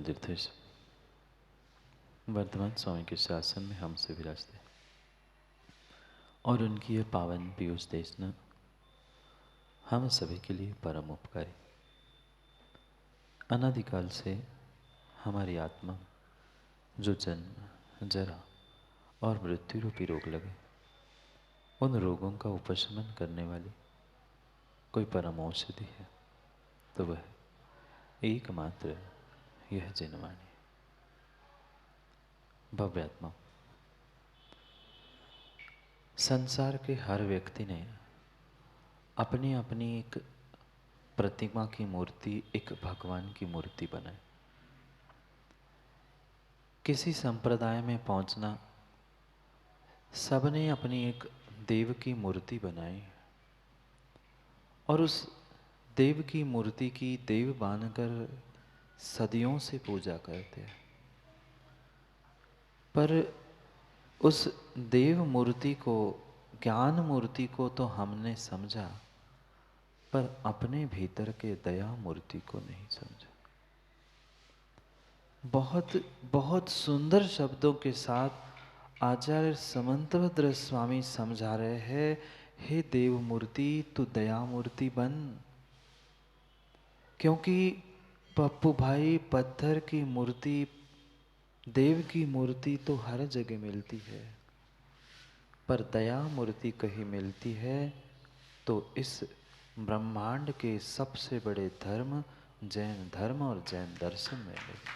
तीर्थेश वर्धमान स्वामी के शासन में हमसे विराजते और उनकी यह पावन पीयूष देशना हम सभी के लिए परम उपकारी। अनादिकाल से हमारी आत्मा जो जन्म, जरा और मृत्यु रूपी रोग लगे, उन रोगों का उपशमन करने वाली कोई परम औषधि है तो वह एकमात्र यह जिनवाणी भव्यात्मा। संसार के हर व्यक्ति ने अपनी अपनी एक प्रतिमा की मूर्ति, एक भगवान की मूर्ति बनाई। किसी संप्रदाय में पहुंचना, सबने अपनी एक देव की मूर्ति बनाई और उस देव की मूर्ति की देव मानकर सदियों से पूजा करते हैं। पर उस देव मूर्ति को, ज्ञान मूर्ति को तो हमने समझा, पर अपने भीतर के दया मूर्ति को नहीं समझा। बहुत बहुत सुंदर शब्दों के साथ आचार्य समंतभद्र स्वामी समझा रहे हैं, हे देव मूर्ति तू दया मूर्ति बन। क्योंकि पप्पू भाई, पत्थर की मूर्ति, देव की मूर्ति तो हर जगह मिलती है, पर दया मूर्ति कहीं मिलती है तो इस ब्रह्मांड के सबसे बड़े धर्म जैन धर्म और जैन दर्शन में मिलती।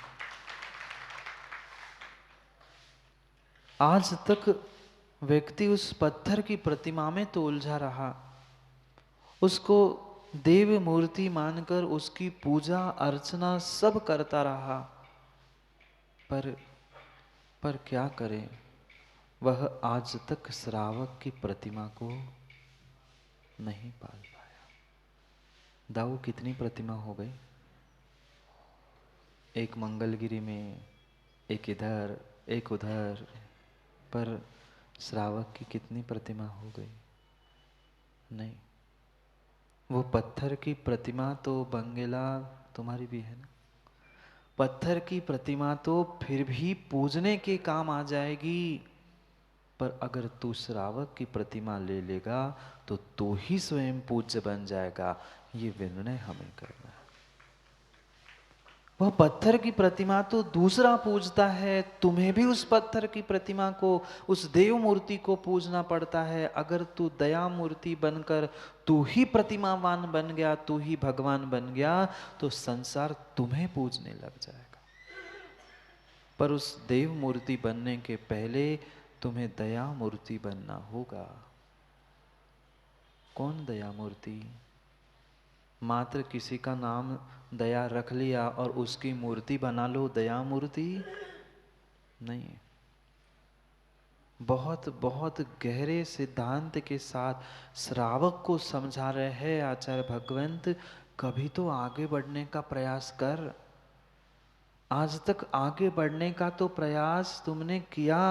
आज तक व्यक्ति उस पत्थर की प्रतिमा में तो उलझा रहा, उसको देव मूर्ति मानकर उसकी पूजा अर्चना सब करता रहा, पर क्या करें, वह आज तक श्रावक की प्रतिमा को नहीं पाल पाया। दाऊ कितनी प्रतिमा हो गई, एक मंगलगिरी में, एक इधर, एक उधर, पर श्रावक की कितनी प्रतिमा हो गई? नहीं। वो पत्थर की प्रतिमा तो बंगेला तुम्हारी भी है ना, पत्थर की प्रतिमा तो फिर भी पूजने के काम आ जाएगी, पर अगर तू श्रावक की प्रतिमा ले लेगा तो तू ही स्वयं पूज्य बन जाएगा। ये निर्णय हमें करना है। वह पत्थर की प्रतिमा तो दूसरा पूजता है, तुम्हें भी उस पत्थर की प्रतिमा को, उस देव मूर्ति को पूजना पड़ता है। अगर तू दया मूर्ति बनकर तू ही प्रतिमावान बन गया, तू ही भगवान बन गया, तो संसार तुम्हें पूजने लग जाएगा। पर उस देव मूर्ति बनने के पहले तुम्हें दया मूर्ति बनना होगा। कौन दया मूर्ति? मात्र किसी का नाम दया रख लिया और उसकी मूर्ति बना लो दया मूर्ति नहीं। बहुत बहुत गहरे सिद्धांत के साथ श्रावक को समझा रहे हैं आचार्य भगवंत, कभी तो आगे बढ़ने का प्रयास कर। आज तक आगे बढ़ने का तो प्रयास तुमने किया,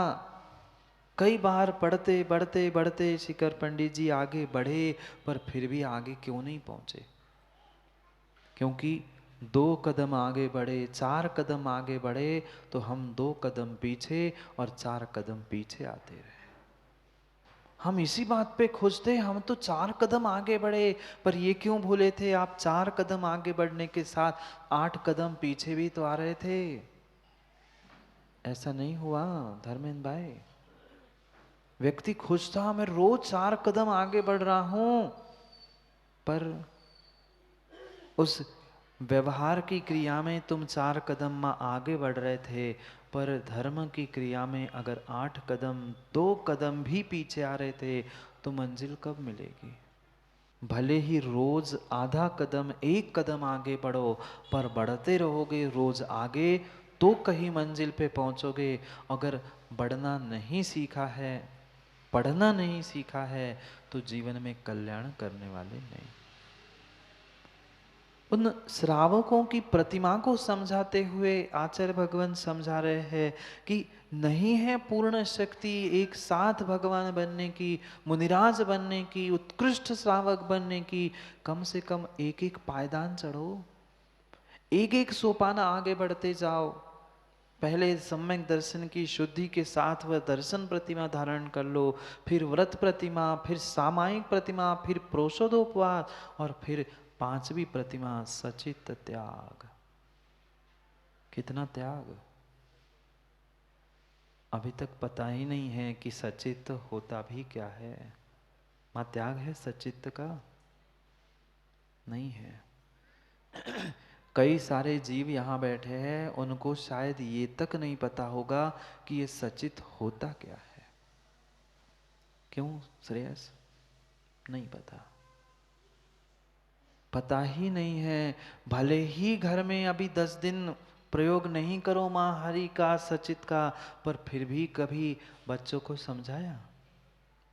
कई बार बढ़ते बढ़ते बढ़ते शिखर पंडित जी आगे बढ़े, पर फिर भी आगे क्यों नहीं पहुंचे? क्योंकि 2 कदम आगे बढ़े, 4 कदम आगे बढ़े तो हम 2 कदम पीछे और 4 कदम पीछे आते रहे। हम इसी बात पे खुश थे, हम तो 4 कदम आगे बढ़े, पर ये क्यों भूले थे आप 4 कदम आगे बढ़ने के साथ 8 कदम पीछे भी तो आ रहे थे। ऐसा नहीं हुआ धर्मेंद्र भाई। व्यक्ति खुश था, मैं रोज 4 कदम आगे बढ़ रहा हूं, पर उस व्यवहार की क्रिया में तुम 4 कदम आगे बढ़ रहे थे, पर धर्म की क्रिया में अगर 8 कदम 2 कदम भी पीछे आ रहे थे तो मंजिल कब मिलेगी? भले ही रोज आधा कदम 1 कदम आगे बढ़ो, पर बढ़ते रहोगे रोज आगे तो कहीं मंजिल पे पहुंचोगे। अगर बढ़ना नहीं सीखा है, पढ़ना नहीं सीखा है, तो जीवन में कल्याण करने वाले नहीं। उन श्रावकों की प्रतिमा को समझाते हुए आचार्य भगवान समझा रहे हैं कि नहीं है पूर्ण शक्ति एक साथ भगवान बनने की, मुनिराज बनने की, उत्कृष्ट श्रावक बनने की। कम से कम एक एक पायदान चढ़ो, एक एक सोपान आगे बढ़ते जाओ। पहले सम्यक दर्शन की शुद्धि के साथ वह दर्शन प्रतिमा धारण कर लो, फिर व्रत प्रतिमा, फिर सामायिक प्रतिमा, फिर प्रोषदोपवास, और फिर पांचवी प्रतिमा सचित त्याग। कितना त्याग! अभी तक पता ही नहीं है कि सचित होता भी क्या है। मां त्याग है सचित का? नहीं है। कई सारे जीव यहाँ बैठे हैं, उनको शायद ये तक नहीं पता होगा कि ये सचित होता क्या है। क्यों श्रेयस? नहीं पता, पता ही नहीं है। भले ही घर में अभी 10 दिन प्रयोग नहीं करो माँ हरि का सचित का, पर फिर भी कभी बच्चों को समझाया?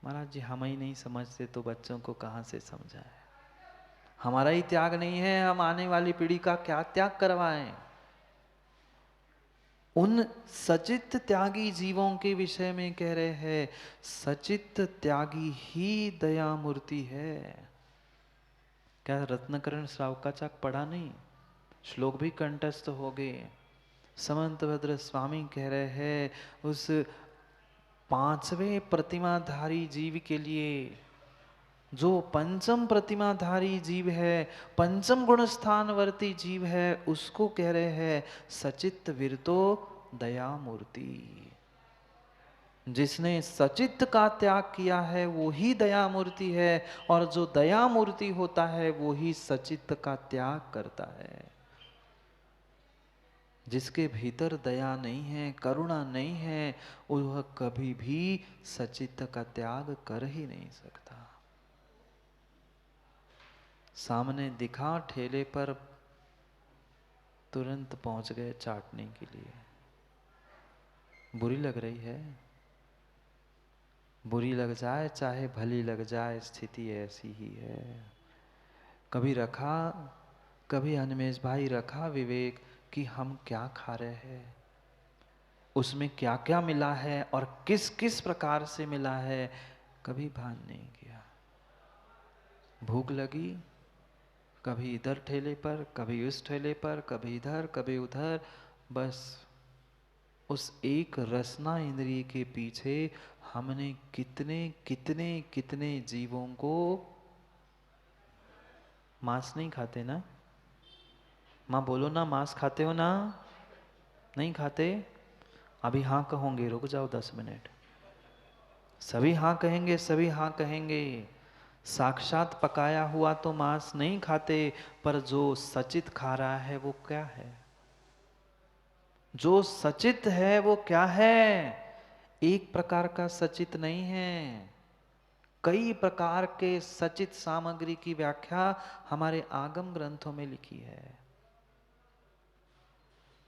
महाराज जी हम ही नहीं समझते तो बच्चों को कहाँ से समझाए? हमारा ही त्याग नहीं है, हम आने वाली पीढ़ी का क्या त्याग करवाएं? उन सचित त्यागी जीवों के विषय में कह रहे हैं, सचित त्यागी ही दया मूर्ति है। क्या रत्नकरण श्रावकाचार्य पढ़ा नहीं? श्लोक भी कंठस्थ हो गए। समंत भद्र स्वामी कह रहे हैं, उस पांचवें प्रतिमाधारी जीव के लिए, जो पंचम प्रतिमाधारी जीव है, पंचम गुण स्थानवर्ती जीव है, उसको कह रहे हैं सचित विरतो दया मूर्ति। जिसने सचित का त्याग किया है वो ही दया मूर्ति है, और जो दया मूर्ति होता है वो ही सचित का त्याग करता है। जिसके भीतर दया नहीं है, करुणा नहीं है, वह कभी भी सचित का त्याग कर ही नहीं सकता। सामने दिखा ठेले पर, तुरंत पहुंच गए चाटने के लिए। बुरी लग रही है, बुरी लग जाए चाहे भली लग जाए, स्थिति ऐसी ही है। कभी रखा, कभी अनिमेष भाई रखा विवेक कि हम क्या खा रहे हैं, उसमें क्या क्या मिला है और किस किस प्रकार से मिला है, कभी भान नहीं किया। भूख लगी, कभी इधर ठेले पर, कभी उस ठेले पर, कभी इधर कभी उधर, बस उस एक रसना इंद्रिय के पीछे हमने कितने कितने कितने जीवों को। मांस नहीं खाते ना? माँ बोलो ना, मांस खाते हो ना? नहीं खाते? अभी हाँ कहोगे, रुक जाओ 10 मिनट। सभी हाँ कहेंगे, सभी हाँ कहेंगे। साक्षात पकाया हुआ तो मांस नहीं खाते, पर जो सचित खा रहा है वो क्या है? जो सचित है वो क्या है? एक प्रकार का सचित नहीं है, कई प्रकार के सचित सामग्री की व्याख्या हमारे आगम ग्रंथों में लिखी है।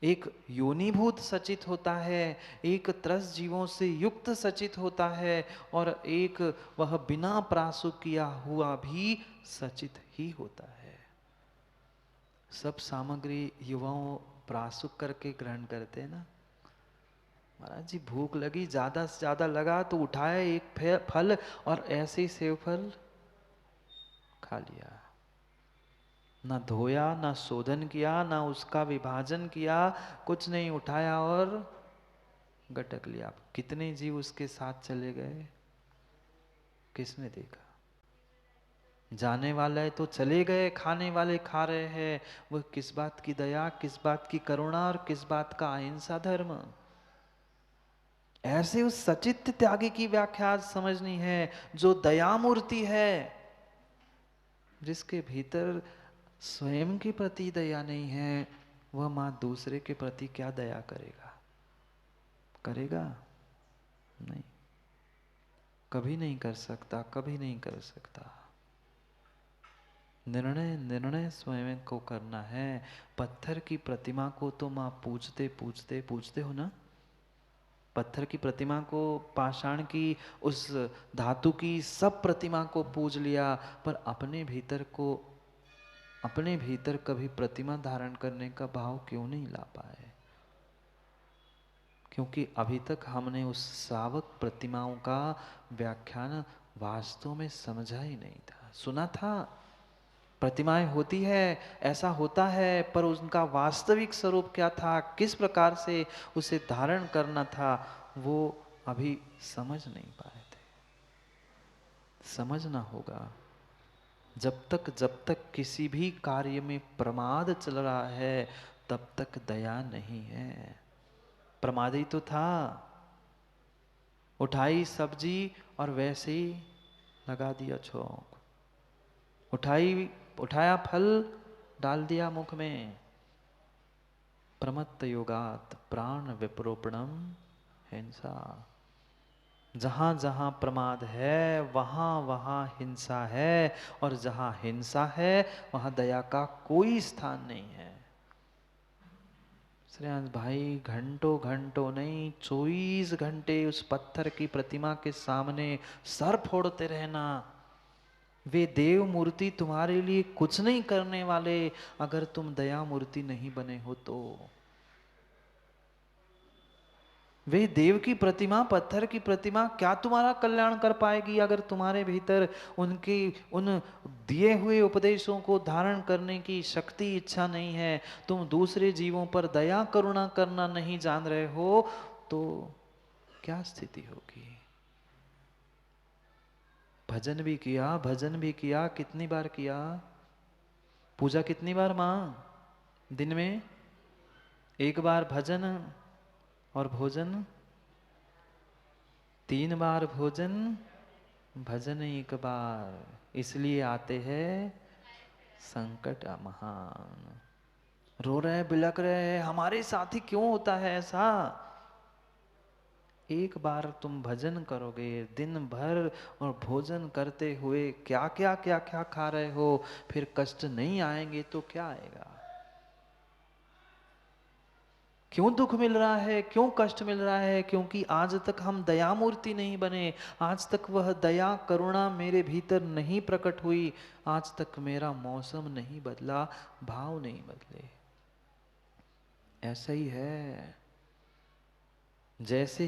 एक योनिभूत सचित होता है, एक त्रस जीवों से युक्त सचित होता है, और एक वह बिना प्रासु किया हुआ भी सचित ही होता है। सब सामग्री युवाओं प्रासुक करके ग्रहण करते हैं ना। महाराज जी भूख लगी, ज्यादा से ज्यादा लगा तो उठाया एक फल और ऐसे ही सेव फल खा लिया। ना धोया, ना शोधन किया, ना उसका विभाजन किया, कुछ नहीं, उठाया और गटक लिया। कितने जीव उसके साथ चले गए, किसने देखा? जाने वाले तो चले गए, खाने वाले खा रहे हैं। वह किस बात की दया, किस बात की करुणा और किस बात का अहिंसा धर्म? ऐसे उस सचित त्यागी की व्याख्या समझनी है, जो दया मूर्ति है, जिसके भीतर स्वयं के प्रति दया नहीं है, वह मां दूसरे के प्रति क्या दया करेगा? करेगा नहीं, कभी नहीं कर सकता, कभी नहीं कर सकता। निर्णय निर्णय स्वयं को करना है। पत्थर की प्रतिमा को तो मां पूजते पूजते, पूजते हो ना? पत्थर की प्रतिमा को, पाषाण की, उस धातु की सब प्रतिमा को पूज लिया, पर अपने भीतर को, अपने भीतर कभी प्रतिमा धारण करने का भाव क्यों नहीं ला पाए? क्योंकि अभी तक हमने उस सावक प्रतिमाओं का व्याख्यान वास्तव में समझा ही नहीं था। सुना था, प्रतिमाएं होती है, ऐसा होता है, पर उनका वास्तविक स्वरूप क्या था, किस प्रकार से उसे धारण करना था, वो अभी समझ नहीं पाए थे। समझना होगा। जब तक किसी भी कार्य में प्रमाद चल रहा है, तब तक दया नहीं है। प्रमादी तो था, उठाई सब्जी और वैसे ही लगा दिया छोंक, उठाया फल डाल दिया मुख में। प्रमत्त योगात प्राण विप्रोपणम हिंसा। जहां जहां प्रमाद है वहां वहां हिंसा है, और जहां हिंसा है वहां दया का कोई स्थान नहीं है। श्रेयांश भाई, घंटों घंटों नहीं, 24 घंटे उस पत्थर की प्रतिमा के सामने सर फोड़ते रहना। वे देव मूर्ति तुम्हारे लिए कुछ नहीं करने वाले, अगर तुम दया मूर्ति नहीं बने हो तो। वे देव की प्रतिमा, पत्थर की प्रतिमा क्या तुम्हारा कल्याण कर पाएगी, अगर तुम्हारे भीतर उनकी उन दिए हुए उपदेशों को धारण करने की शक्ति, इच्छा नहीं है, तुम दूसरे जीवों पर दया करुणा करना नहीं जान रहे हो, तो क्या स्थिति होगी। भजन भी किया, भजन भी किया, कितनी बार किया, पूजा कितनी बार माँ, दिन में एक बार भजन और भोजन 3 बार, भोजन भजन 1 बार, इसलिए आते हैं संकट महान। रो रहे बिलक रहे हैं, हमारे साथ ही क्यों होता है ऐसा। एक बार तुम भजन करोगे दिन भर, और भोजन करते हुए क्या क्या क्या क्या खा रहे हो, फिर कष्ट नहीं आएंगे तो क्या आएगा। क्यों दुख मिल रहा है, क्यों कष्ट मिल रहा है, क्योंकि आज तक हम दया मूर्ति नहीं बने, आज तक वह दया करुणा मेरे भीतर नहीं प्रकट हुई, आज तक मेरा मौसम नहीं बदला, भाव नहीं बदले। ऐसा ही है। जैसे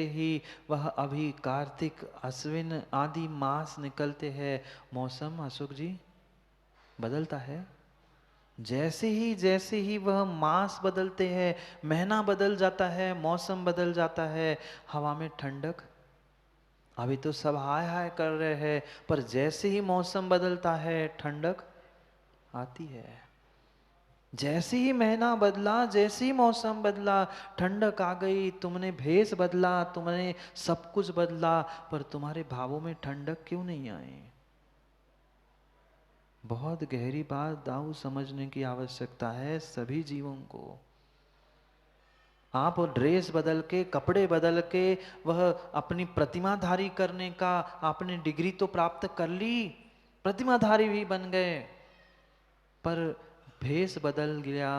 ही वह अभी कार्तिक अश्विन आदि मास निकलते हैं, मौसम अशोक जी बदलता है। जैसे ही वह मास बदलते हैं, महीना बदल जाता है, मौसम बदल जाता है, हवा में ठंडक। अभी तो सब हाय हाय कर रहे हैं, पर जैसे ही मौसम बदलता है ठंडक आती है। जैसे ही महीना बदला, जैसे ही मौसम बदला, ठंडक आ गई, तुमने भेष बदला, तुमने सब कुछ बदला, पर तुम्हारे भावों में ठंडक क्यों नहीं आई। बहुत गहरी बात दाऊ समझने की आवश्यकता है सभी जीवों को। आप ड्रेस बदल के, कपड़े बदल के, वह अपनी प्रतिमाधारी करने का आपने डिग्री तो प्राप्त कर ली, प्रतिमाधारी भी बन गए, पर भेष बदल गया,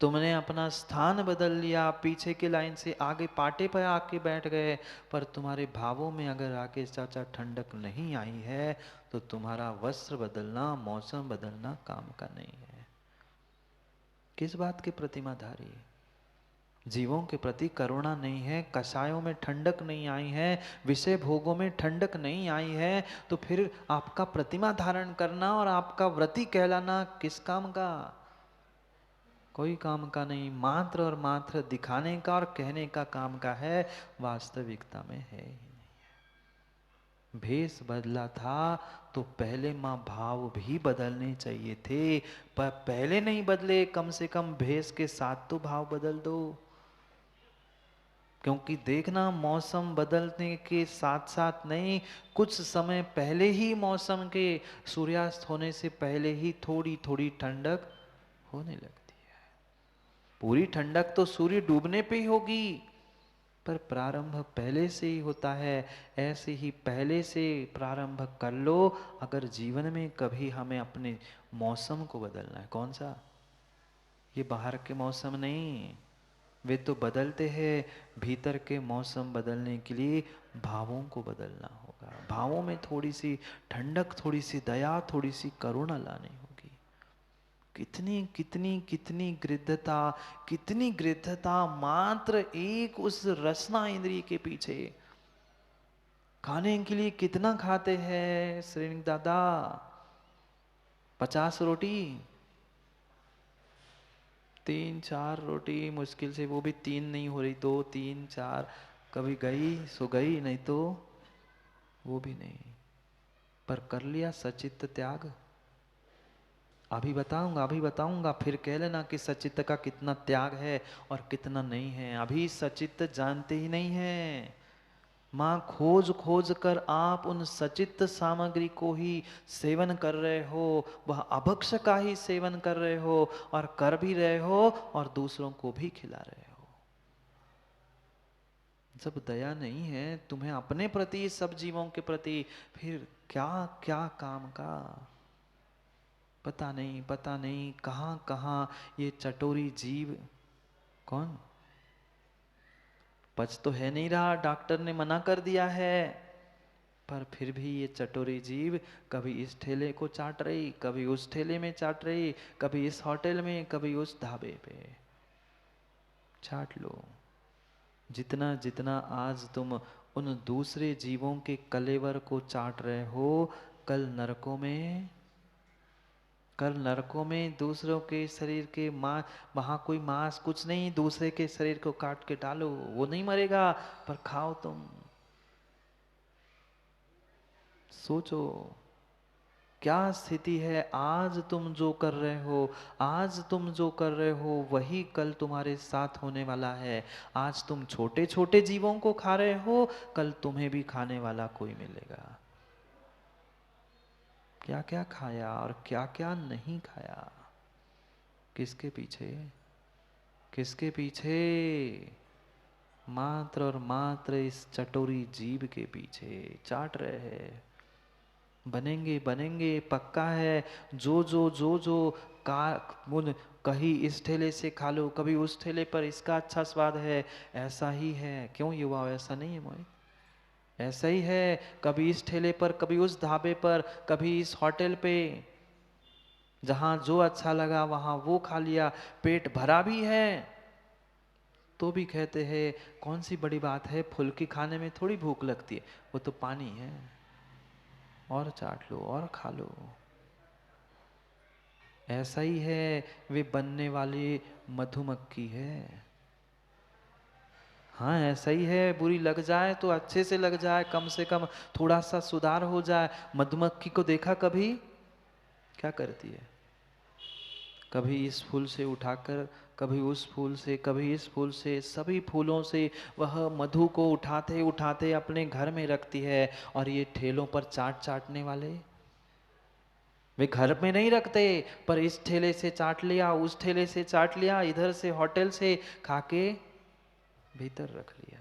तुमने अपना स्थान बदल लिया, पीछे के लाइन से आगे पाटे पर आके बैठ गए, पर तुम्हारे भावों में अगर आके चाचा ठंडक नहीं आई है, तो तुम्हारा वस्त्र बदलना, मौसम बदलना काम का नहीं है। किस बात के प्रतिमाधारी, जीवों के प्रति करुणा नहीं है, कषायों में ठंडक नहीं आई है, विषय भोगों में ठंडक नहीं आई है, तो फिर आपका प्रतिमा धारण करना और आपका व्रती कहलाना किस काम का। कोई काम का नहीं, मात्र और मात्र दिखाने का और कहने का काम का है, वास्तविकता में है ही नहीं। भेष बदला था तो पहले माँ भाव भी बदलने चाहिए थे, पर पहले नहीं बदले, कम से कम भेष के साथ तो भाव बदल दो। क्योंकि देखना, मौसम बदलने के साथ साथ नहीं, कुछ समय पहले ही मौसम के सूर्यास्त होने से पहले ही थोड़ी थोड़ी ठंडक होने लगती। पूरी ठंडक तो सूर्य डूबने पे ही होगी, पर प्रारंभ पहले से ही होता है। ऐसे ही पहले से प्रारंभ कर लो, अगर जीवन में कभी हमें अपने मौसम को बदलना है। कौन सा, ये बाहर के मौसम नहीं, वे तो बदलते हैं, भीतर के मौसम बदलने के लिए भावों को बदलना होगा। भावों में थोड़ी सी ठंडक, थोड़ी सी दया, थोड़ी सी करुणा लानी होगी। कितनी कितनी कितनी गृद्धता, कितनी गृद्धता मात्र एक उस रसना इंद्रिय के पीछे। खाने के लिए कितना खाते हैं श्रेणी दादा, 50 रोटी, 3-4 रोटी मुश्किल से, वो भी 3 नहीं हो रही, 2-3-4, कभी गई सो गई, नहीं तो वो भी नहीं। पर कर लिया सचित्त त्याग। अभी बताऊंगा, फिर कह लेना कि सचित्त का कितना त्याग है और कितना नहीं है। अभी सचित्त जानते ही नहीं है। माँ खोज खोज कर आप उन सचित्त सामग्री को ही सेवन कर रहे हो, वह अभक्ष का ही सेवन कर रहे हो, और कर भी रहे हो और दूसरों को भी खिला रहे हो। जब दया नहीं है तुम्हें अपने प्रति, सब जीवों के प्रति, फिर क्या क्या काम का। पता नहीं कहाँ कहाँ ये चटोरी जीव। कौन? पच तो है नहीं रहा, डॉक्टर ने मना कर दिया है, पर फिर भी ये चटोरी जीव कभी इस ठेले को चाट रही, कभी उस ठेले में चाट रही, कभी इस होटल में, कभी उस ढाबे पे। चाट लो। जितना जितना आज तुम उन दूसरे जीवों के कलेवर को चाट रहे हो, कल नरकों में, कल नरकों में दूसरों के शरीर के मां, वहां कोई मांस कुछ नहीं, दूसरे के शरीर को काट के डालो, वो नहीं मरेगा, पर खाओ तुम। सोचो क्या स्थिति है। आज तुम जो कर रहे हो, आज तुम जो कर रहे हो, वही कल तुम्हारे साथ होने वाला है। आज तुम छोटे छोटे जीवों को खा रहे हो, कल तुम्हें भी खाने वाला कोई मिलेगा। क्या क्या खाया और क्या क्या नहीं खाया। किसके पीछे? किसके पीछे? मात्र और मात्र इस चटोरी जीव के पीछे चाट रहे हैं। बनेंगे बनेंगे पक्का है। जो जो जो जो का मुन कहीं इस ठेले से खा लो, कभी उस ठेले पर इसका अच्छा स्वाद है, ऐसा ही है। क्यों युवा, ऐसा नहीं है मोहित? ऐसा ही है। कभी इस ठेले पर, कभी उस ढाबे पर, कभी इस होटल पे, जहां जो अच्छा लगा वहां वो खा लिया। पेट भरा भी है तो भी कहते हैं कौन सी बड़ी बात है, फुल्की खाने में थोड़ी भूख लगती है, वो तो पानी है, और चाट लो और खा लो। ऐसा ही है, वे बनने वाली मधुमक्खी है। हाँ ऐसा ही है, बुरी लग जाए तो अच्छे से लग जाए, कम से कम थोड़ा सा सुधार हो जाए। मधुमक्खी को देखा कभी क्या करती है? कभी इस फूल से उठाकर, कभी उस फूल से, कभी इस फूल से, सभी फूलों से वह मधु को उठाते उठाते अपने घर में रखती है। और ये ठेलों पर चाटने वाले, वे घर में नहीं रखते, पर इस ठेले से चाट लिया, उस ठेले से चाट लिया, इधर से होटल से खा के भीतर रख लिया।